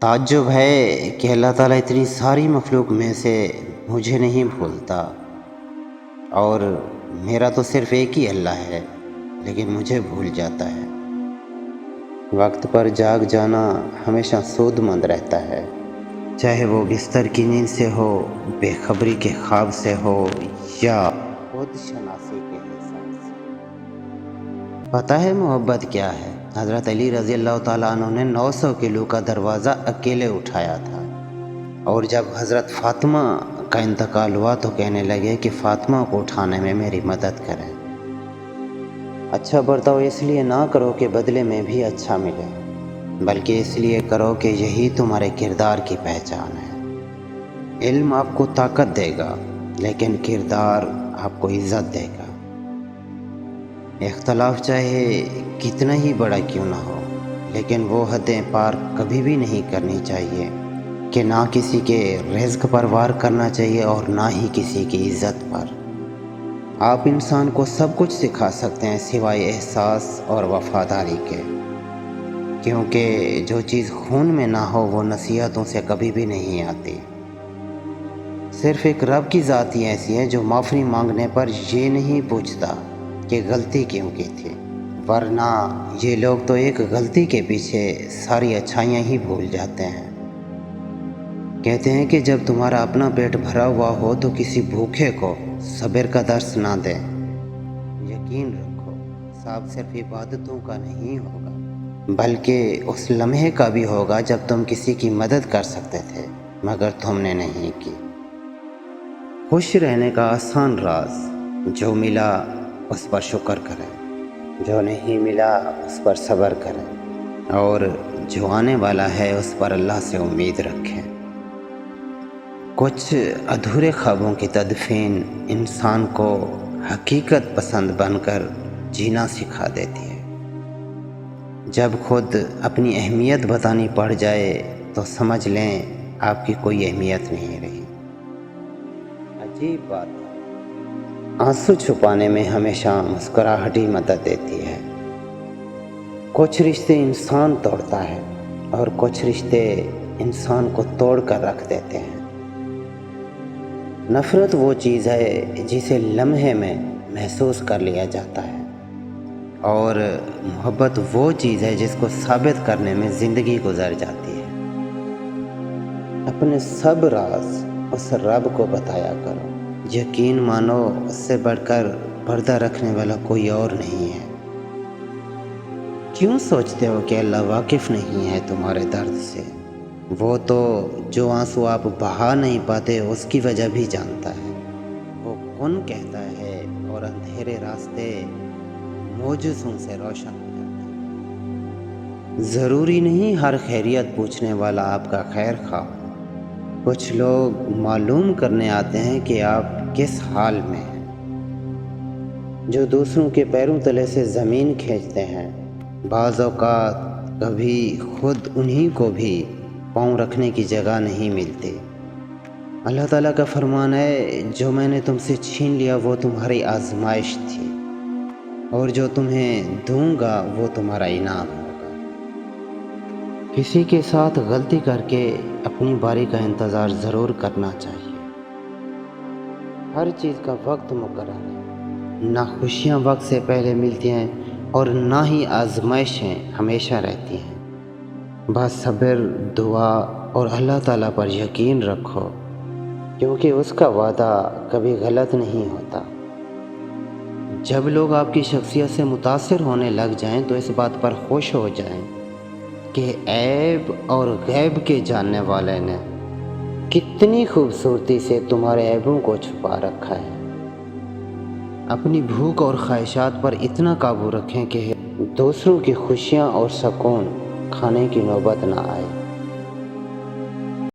تعجب ہے کہ اللہ تعالیٰ اتنی ساری مخلوق میں سے مجھے نہیں بھولتا، اور میرا تو صرف ایک ہی اللہ ہے لیکن مجھے بھول جاتا ہے۔ وقت پر جاگ جانا ہمیشہ سود مند رہتا ہے، چاہے وہ بستر کی نیند سے ہو، بے خبری کے خواب سے ہو، یا خود شناسی کے احساس سے۔ پتہ ہے محبت کیا ہے؟ حضرت علی رضی اللہ تعالیٰ عنہ نے 900 کلو کا دروازہ اکیلے اٹھایا تھا، اور جب حضرت فاطمہ کا انتقال ہوا تو کہنے لگے کہ فاطمہ کو اٹھانے میں میری مدد کریں۔ اچھا برتاؤ اس لیے نہ کرو کہ بدلے میں بھی اچھا ملے، بلکہ اس لیے کرو کہ یہی تمہارے کردار کی پہچان ہے۔ علم آپ کو طاقت دے گا، لیکن کردار آپ کو عزت دے گا۔ اختلاف چاہے کتنا ہی بڑا کیوں نہ ہو، لیکن وہ حدیں پار کبھی بھی نہیں کرنی چاہیے کہ نہ کسی کے رزق پر وار کرنا چاہیے اور نہ ہی کسی کی عزت پر۔ آپ انسان کو سب کچھ سکھا سکتے ہیں سوائے احساس اور وفاداری کے، کیونکہ جو چیز خون میں نہ ہو وہ نصیحتوں سے کبھی بھی نہیں آتی۔ صرف ایک رب کی ذات ہی ایسی ہے جو معافی مانگنے پر یہ نہیں پوچھتا کہ غلطی کیوں کی تھی، ورنہ یہ لوگ تو ایک غلطی کے پیچھے ساری اچھائیاں ہی بھول جاتے ہیں۔ کہتے ہیں کہ جب تمہارا اپنا پیٹ بھرا ہوا ہو تو کسی بھوکے کو صبر کا درس نہ دیں۔ یقین رکھو، حساب صرف عبادتوں کا نہیں ہوگا، بلکہ اس لمحے کا بھی ہوگا جب تم کسی کی مدد کر سکتے تھے مگر تم نے نہیں کی۔ خوش رہنے کا آسان راز، جو ملا اس پر شکر کریں، جو نہیں ملا اس پر صبر کریں، اور جو آنے والا ہے اس پر اللہ سے امید رکھیں۔ کچھ ادھورے خوابوں کی تدفین انسان کو حقیقت پسند بن کر جینا سکھا دیتی ہے۔ جب خود اپنی اہمیت بتانی پڑ جائے تو سمجھ لیں آپ کی کوئی اہمیت نہیں رہی۔ عجیب بات ہے، آنسو چھپانے میں ہمیشہ مسکراہٹ ہی مدد دیتی ہے۔ کچھ رشتے انسان توڑتا ہے اور کچھ رشتے انسان کو توڑ کر رکھ دیتے ہیں۔ نفرت وہ چیز ہے جسے لمحے میں محسوس کر لیا جاتا ہے، اور محبت وہ چیز ہے جس کو ثابت کرنے میں زندگی گزر جاتی ہے۔ اپنے سب راز اس رب کو بتایا کرو، یقین مانو اس سے بڑھ کر پردہ رکھنے والا کوئی اور نہیں ہے۔ کیوں سوچتے ہو کہ اللہ واقف نہیں ہے تمہارے درد سے؟ وہ تو جو آنسو آپ بہا نہیں پاتے اس کی وجہ بھی جانتا ہے۔ وہ کون کہتا ہے اور اندھیرے راستے معجزوں سے روشن ہو جاتے ہیں۔ ضروری نہیں ہر خیریت پوچھنے والا آپ کا خیر خواہ۔ کچھ لوگ معلوم کرنے آتے ہیں کہ آپ کس حال میں ہیں۔ جو دوسروں کے پیروں تلے سے زمین کھینچتے ہیں، بعض اوقات کبھی خود انہی کو بھی پاؤں رکھنے کی جگہ نہیں ملتی۔ اللہ تعالیٰ کا فرمان ہے، جو میں نے تم سے چھین لیا وہ تمہاری آزمائش تھی، اور جو تمہیں دوں گا وہ تمہارا انعام ہوگا۔ کسی کے ساتھ غلطی کر کے اپنی باری کا انتظار ضرور کرنا چاہیے۔ ہر چیز کا وقت مقرر ہے، نہ خوشیاں وقت سے پہلے ملتی ہیں اور نہ ہی آزمائشیں ہمیشہ رہتی ہیں۔ بس صبر، دعا اور اللہ تعالیٰ پر یقین رکھو، کیونکہ اس کا وعدہ کبھی غلط نہیں ہوتا۔ جب لوگ آپ کی شخصیت سے متاثر ہونے لگ جائیں تو اس بات پر خوش ہو جائیں کہ عیب اور غیب کے جاننے والے نے کتنی خوبصورتی سے تمہارے عیبوں کو چھپا رکھا ہے۔ اپنی بھوک اور خواہشات پر اتنا قابو رکھیں کہ دوسروں کی خوشیاں اور سکون کھانے کی نوبت نہ آئے۔